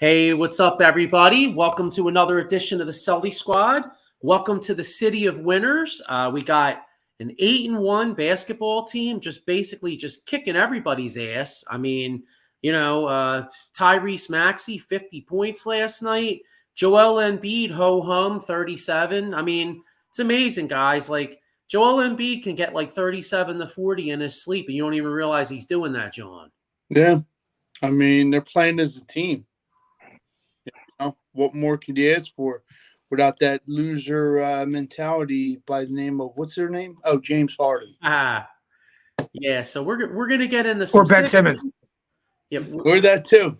Hey, what's up, everybody? Welcome to another edition of the Sully Squad. Welcome to the City of Winners. We got an 8-1 basketball team, just basically just kicking everybody's ass. I mean, Tyrese Maxey, 50 points last night. Joel Embiid, ho-hum, 37. I mean, it's amazing, guys. Like, Joel Embiid can get like 37 to 40 in his sleep, and you don't even realize he's doing that, John. Yeah. I mean, they're playing as a team. What more could you ask for without that loser mentality by the name of, what's their name? Oh, James Harden. Yeah, so we're gonna get into some or Ben Simmons. Yep. Or that too.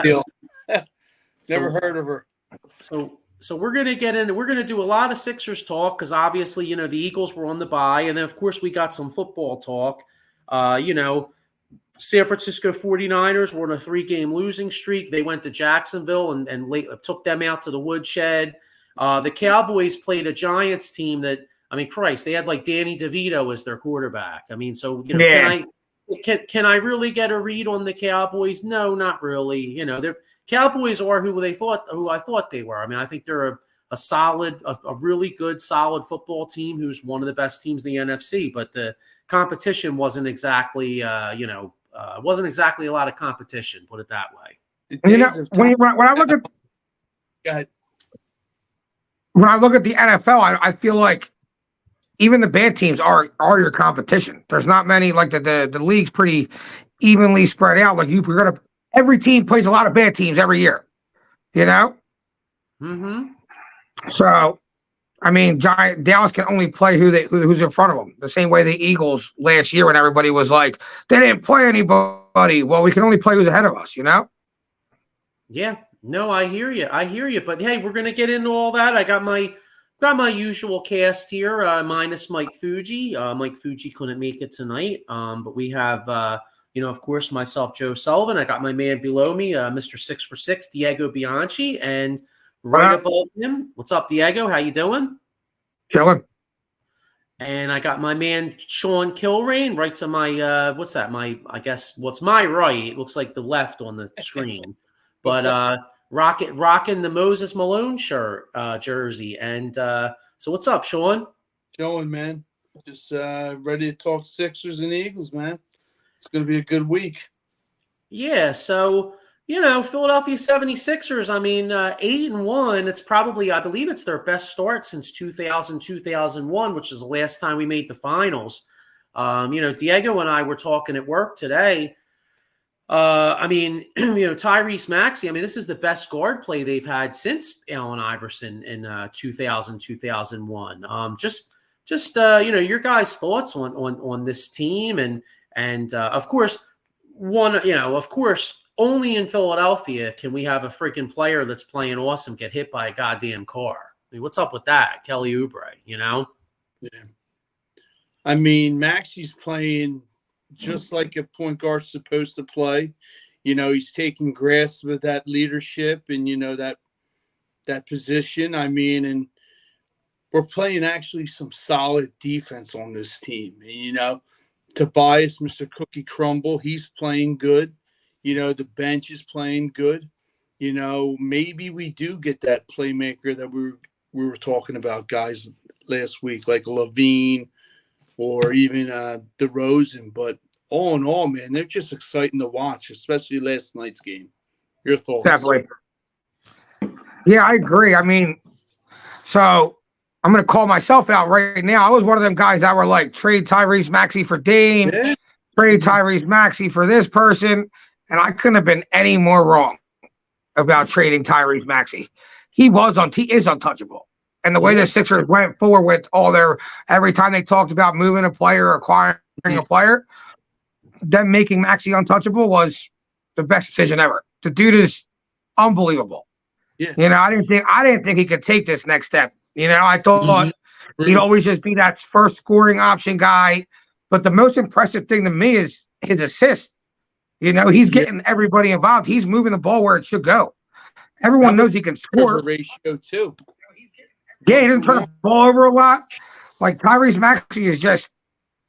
Deal. Never heard of her. So we're gonna get into. We're gonna do a lot of Sixers talk because obviously the Eagles were on the bye, and then of course we got some football talk. San Francisco 49ers were on a 3-game losing streak. They went to Jacksonville and took them out to the woodshed. The Cowboys played a Giants team that, I mean, Christ, they had like Danny DeVito as their quarterback. I mean, so, can I really get a read on the Cowboys? No, not really. The Cowboys are who I thought they were. I mean, I think they're a really good, solid football team who's one of the best teams in the NFC, but the competition wasn't exactly, wasn't exactly a lot of competition, put it that way. When I look at the NFL, I feel like even the bad teams are your competition. There's not many, like the league's pretty evenly spread out. Like every team plays a lot of bad teams every year. Mm-hmm. So, I mean, Dallas can only play who's in front of them. The same way the Eagles last year when everybody was like, they didn't play anybody. Well, we can only play who's ahead of us, Yeah, no, I hear you. But hey, we're gonna get into all that. I got my usual cast here, minus Mike Fuji. Mike Fuji couldn't make it tonight. But we have, of course, myself, Joe Sullivan. I got my man below me, Mr. 6 for 6, Diego Bianchi, and right above him, what's up, Diego? How you doing? Chilling. And I got my man Sean Kilrain right to my what's my right? It looks like the left on the screen, but rocking the Moses Malone shirt jersey. And so what's up, Sean? Chilling, man. Just ready to talk Sixers and Eagles, man. It's going to be a good week. Yeah. So. Philadelphia 76ers, I mean, 8-1, it's probably, I believe it's their best start since 2000-2001, which is the last time we made the finals. Diego and I were talking at work today. Tyrese Maxey, I mean, this is the best guard play they've had since Allen Iverson in 2000-2001. Your guys' thoughts on this team and of course, only in Philadelphia can we have a freaking player that's playing awesome get hit by a goddamn car. I mean, what's up with that? Kelly Oubre, Yeah. I mean, Maxey's playing just like a point guard's supposed to play. He's taking grasp of that leadership and, that position. I mean, and we're playing actually some solid defense on this team. And, Tobias, Mr. Cookie Crumble, he's playing good. The bench is playing good. Maybe we do get that playmaker that we were talking about, guys, last week, like Levine or even DeRozan. But all in all, man, they're just exciting to watch, especially last night's game. Your thoughts? Definitely. Yeah, I agree. I mean, so I'm going to call myself out right now. I was one of them guys that were like, trade Tyrese Maxey for Dame, trade Tyrese Maxey for this person. And I couldn't have been any more wrong about trading Tyrese Maxey. He is untouchable. And the way the Sixers went forward with every time they talked about moving a player, acquiring a player, them making Maxey untouchable was the best decision ever. The dude is unbelievable. Yeah. I didn't think he could take this next step. I thought he'd always just be that first scoring option guy. But the most impressive thing to me is his assist. He's getting everybody involved. He's moving the ball where it should go. Everyone knows he can score. Ratio too. Yeah, he doesn't turn the ball over a lot. Like Tyrese Maxey is just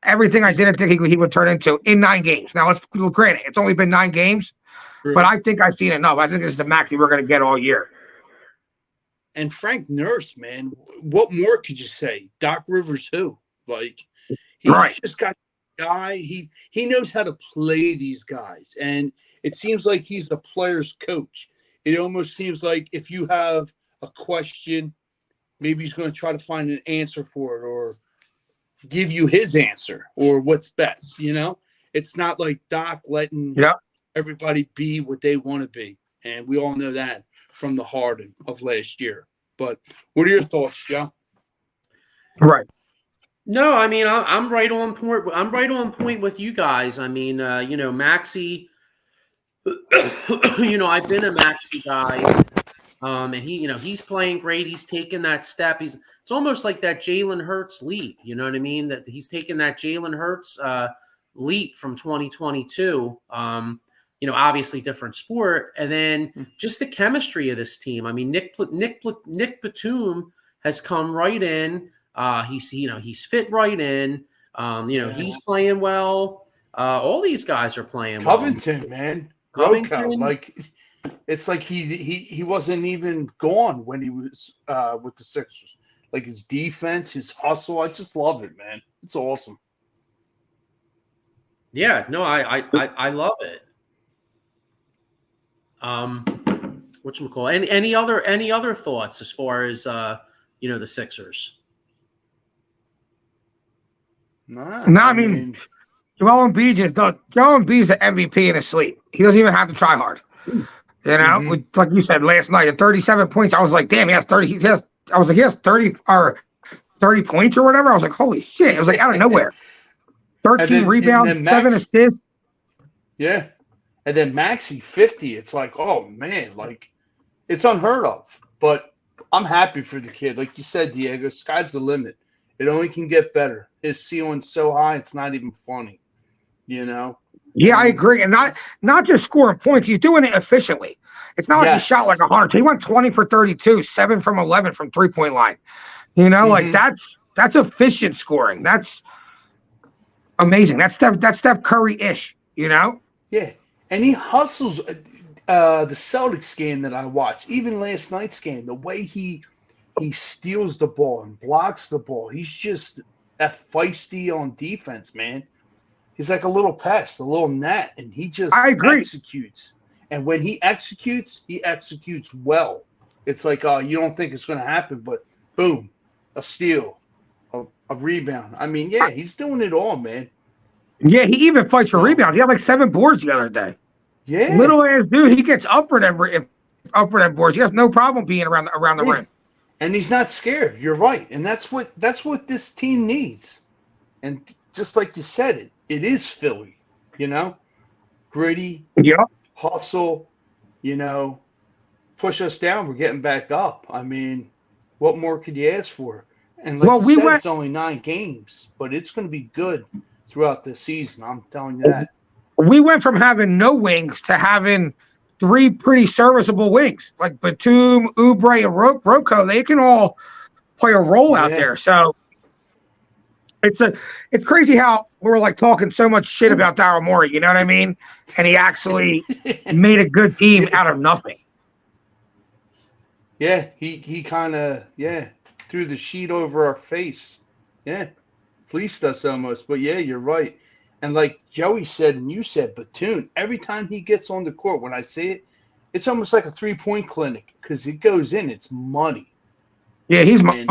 everything I didn't think he would turn into in 9 games. Now, let's granted, it's only been 9 games, but I think I've seen enough. I think this is the Maxey we're going to get all year. And Frank Nurse, man, what more could you say? Doc Rivers, who? Like, he's just got a guy. He knows how to play these guys, and it seems like he's a player's coach. It almost seems like if you have a question, maybe he's going to try to find an answer for it, or give you his answer, or what's best. You know, it's not like Doc letting everybody be what they want to be, and we all know that from the Harden of last year. But what are your thoughts, Joe? Right. No, I mean, I'm right on point. I'm right on point with you guys. I mean, Maxey, I've been a Maxey guy, and he's playing great. He's taken that step. It's almost like that Jalen Hurts leap. You know what I mean? That he's taken that Jalen Hurts leap from 2022. Obviously different sport, and then just the chemistry of this team. I mean, Nick Batum has come right in. He's fit right in. He's playing well. All these guys are playing well. Covington, man. Covington. Like, it's like he wasn't even gone when he was with the Sixers. Like, his defense, his hustle. I just love it, man. It's awesome. Yeah, no, I love it. Whatchamacallit? Any other thoughts as far as the Sixers? I mean, Joel Embiid's the MVP in his sleep. He doesn't even have to try hard. Like you said last night, at 37 points, I was like, damn, he has 30. He has 30 or 30 points or whatever. I was like, holy shit! It was like out of nowhere. 13 rebounds, 7 assists. Yeah. And then Maxey 50. It's like, oh man, like it's unheard of. But I'm happy for the kid. Like you said, Diego, sky's the limit. It only can get better. His ceiling's so high, it's not even funny. Yeah, I agree. And not just scoring points, he's doing it efficiently. It's not like he shot like 100. He went 20 for 32, 7 from 11 from 3-point line. Like that's efficient scoring. That's amazing. That's Steph Curry-ish, Yeah. And he hustles the Celtics game that I watched, even last night's game, the way he steals the ball and blocks the ball. He's just that feisty on defense, man. He's like a little pest, a little gnat, and he just executes. And when he executes well. It's like, you don't think it's going to happen, but boom, a steal, a rebound. I mean, he's doing it all, man. Yeah, he even fights for rebounds. He had like 7 boards the other day. Yeah, little ass dude. He gets up for them boards. He has no problem being around the rim. And he's not scared. You're right, and that's what this team needs. And just like you said, it is Philly. Gritty. Yeah. Hustle. Push us down. We're getting back up. I mean, what more could you ask for? And like it's only 9 games, but it's going to be good throughout the season. I'm telling you that. We went from having no wings to having 3 pretty serviceable wings, like Batum, Oubre, and Rocco. They can all play a role out there. So it's crazy how we're like talking so much shit about Daryl Morey. You know what I mean? And he actually made a good team out of nothing. Yeah, he kind of threw the sheet over our face. Yeah, fleeced us almost. But yeah, you're right. And like Joey said, and you said, Batum, every time he gets on the court, when I see it, it's almost like a 3-point clinic because it goes in. It's money. Yeah, he's money.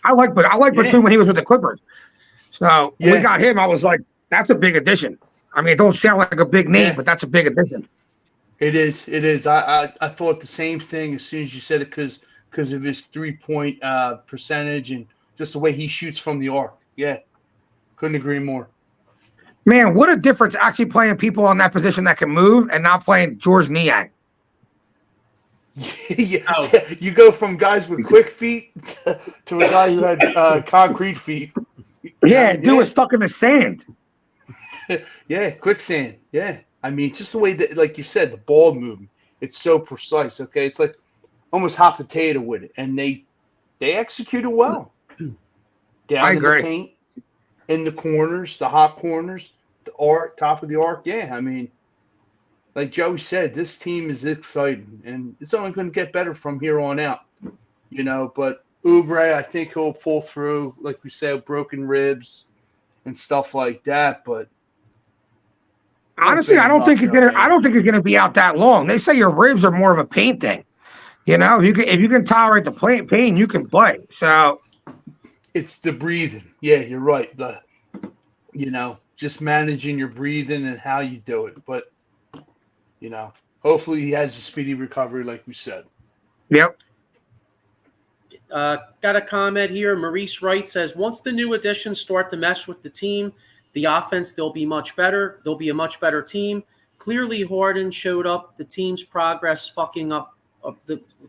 I like Batum when he was with the Clippers. So when we got him, I was like, that's a big addition. I mean, it don't sound like a big name, but that's a big addition. It is. It is. I thought the same thing as soon as you said it because of his 3-point percentage and just the way he shoots from the arc. Yeah, couldn't agree more. Man, what a difference actually playing people on that position that can move and not playing George Niang. You go from guys with quick feet to a guy who had concrete feet. Yeah, dude was stuck in the sand. Yeah, quicksand. Yeah. I mean, just the way that, like you said, the ball movement, it's so precise, okay? It's like almost hot potato with it. And they executed well. Down in the paint. in the corners, the hot corners, the arc, top of the arc. Yeah, I mean, like Joey said, this team is exciting, and it's only going to get better from here on out. But Oubre, I think he'll pull through, like we said, broken ribs and stuff like that. But honestly, I don't think he's gonna be out that long. They say your ribs are more of a pain thing. If you can tolerate the pain, you can play. So it's the breathing. Yeah, you're right. Just managing your breathing and how you do it. But hopefully he has a speedy recovery, like we said. Yep. Got a comment here. Maurice Wright says, once the new additions start to mess with the team, the offense, they'll be much better. They'll be a much better team. Clearly, Harden showed up the team's progress fucking up.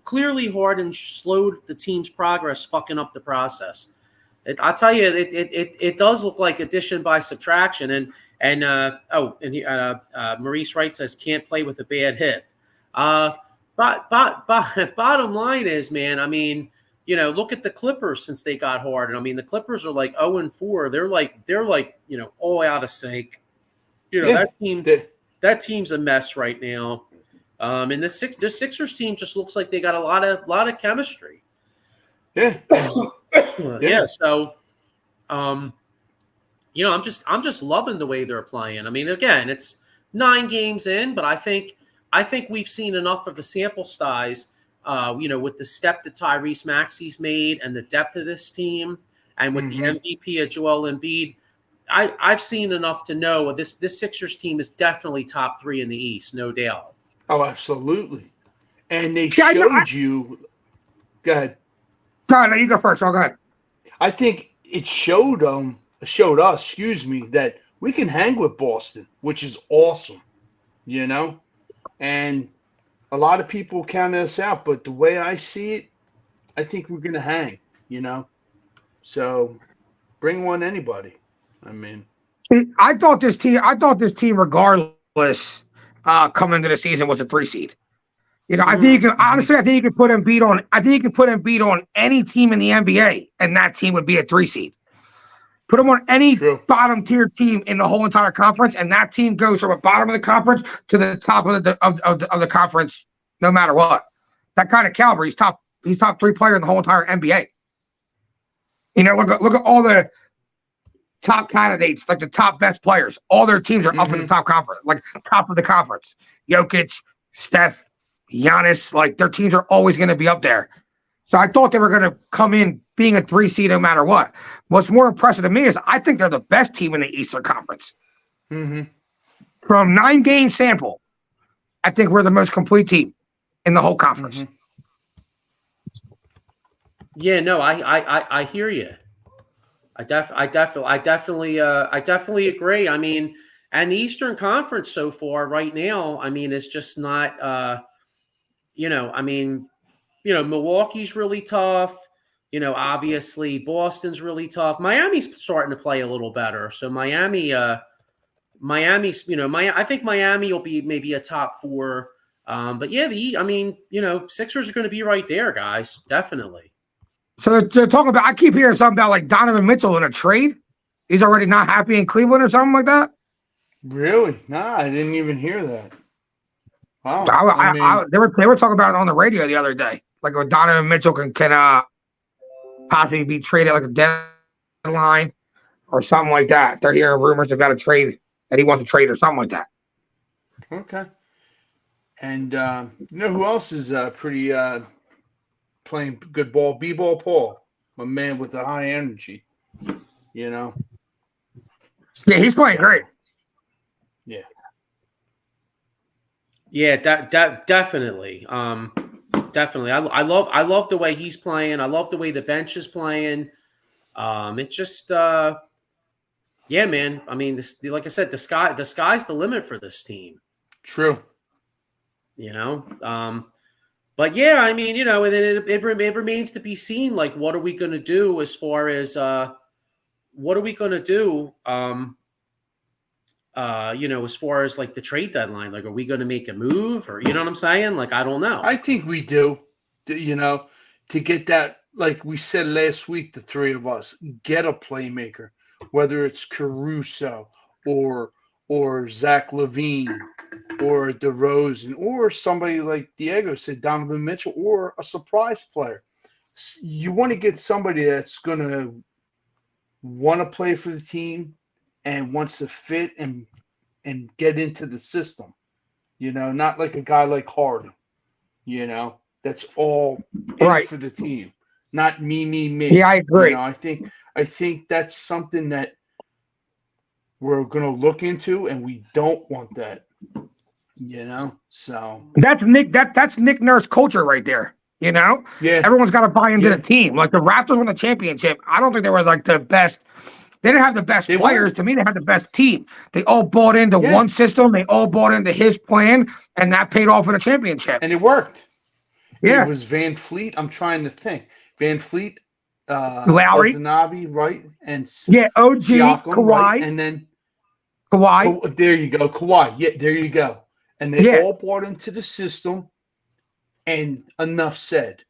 Clearly, Harden slowed the team's progress, fucking up the process. I'll tell you, it does look like addition by subtraction. Maurice Wright says, can't play with a bad hit. But bottom line is, man, I mean, look at the Clippers since they got Harden. I mean, the Clippers are like 0-4. They're like all out of sync. That team's a mess right now. And the Sixers team just looks like they got a lot of chemistry. Yeah. Yeah. So, I'm just loving the way they're playing. I mean, again, it's 9 games in, but I think we've seen enough of a sample size. With the step that Tyrese Maxey's made and the depth of this team, and with the MVP of Joel Embiid, I've seen enough to know this Sixers team is definitely top 3 in the East, no doubt. Oh, absolutely. And they showed you. Go ahead. No, you go first. I'll go ahead. I think it showed us, that we can hang with Boston, which is awesome. And a lot of people count us out, but the way I see it, I think we're going to hang, So bring on anybody. I mean, I thought this team, regardless, coming into the season was a 3 seed. I think you can put Embiid on any team in the NBA, and that team would be a 3 seed. Put him on any bottom tier team in the whole entire conference, and that team goes from the bottom of the conference to the top of the conference, no matter what. That kind of caliber, he's top 3 player in the whole entire NBA. Look at all the top candidates, like the top best players. All their teams are up in the top conference, like top of the conference. Jokic, Steph, Giannis, like their teams are always going to be up there. So I thought they were going to come in being a 3 seed no matter what. What's more impressive to me is I think they're the best team in the Eastern Conference. Mm-hmm. From 9-game sample, I think we're the most complete team in the whole conference. Mm-hmm. Yeah, no, I hear you. I definitely agree. I mean, and the Eastern Conference so far right now, I mean, it's just not, Milwaukee's really tough. Obviously Boston's really tough. Miami's starting to play a little better. So Miami's, I think Miami will be maybe a top 4. But yeah, Sixers are going to be right there, guys. Definitely. So they're talking about, I keep hearing something about like Donovan Mitchell in a trade. He's already not happy in Cleveland or something like that. Really? Nah, I didn't even hear that. Wow. They were talking about it on the radio the other day. Like when Donovan Mitchell can possibly be traded like a deadline or something like that. They're hearing rumors about a trade that he wants to trade or something like that. Okay. And who else is pretty playing good ball? B-ball Paul, my man with the high energy. Yeah, he's playing great. Yeah. Yeah, definitely. Definitely. I love the way he's playing. I love the way the bench is playing. It's just yeah, man. I mean, like I said, the sky's the limit for this team. True. But yeah, I mean, and then it remains to be seen, like, what are we going to do as far as what are we going to do as far as like the trade deadline? Like, are we going to make a move, or you know what I'm saying? Like, I don't know. I think we do, to get that, like we said last week, the 3 of us, get a playmaker. whether it's Caruso or Zach Levine or DeRozan or somebody like Diego said, Donovan Mitchell, or a surprise player. You want to get somebody that's going to want to play for the team and wants to fit and get into the system. Not like a guy like Harden, that's all in for the team, not me. Yeah, I agree. I think that's something that we're going to look into, and we don't want that. So that's Nick. That's Nick Nurse culture right there. Yeah, everyone's got to buy into the team. Like the Raptors won the championship. I don't think they were like the best. They didn't have the best players. To me, they had the best team. They all bought into one system. They all bought into his plan, and that paid off in a championship. And it worked. Yeah, it was Van Fleet. I'm trying to think. Van Fleet, Lowry, Nabi, right, and OG, Siakam, Kawhi, right? And then Kawhi. There you go, Kawhi. Yeah, there you go. And they all bought into the system. And enough said.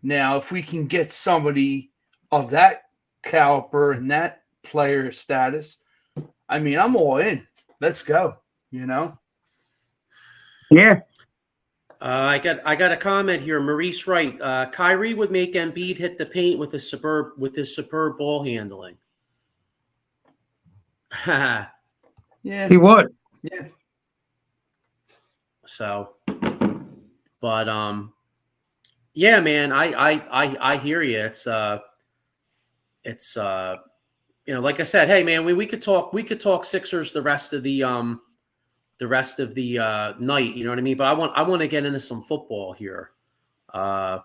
Now, if we can get somebody of that caliber and that player status, I mean, I'm all in. Let's go. Yeah. I got a comment here. Maurice Wright. Kyrie would make Embiid hit the paint with his superb ball handling. Yeah, he would. Yeah. So, but yeah, man, I hear you. It's like I said, hey man, we could talk Sixers the rest of the night, you know what I mean? But I want to get into some football here. Hang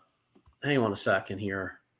on a second here.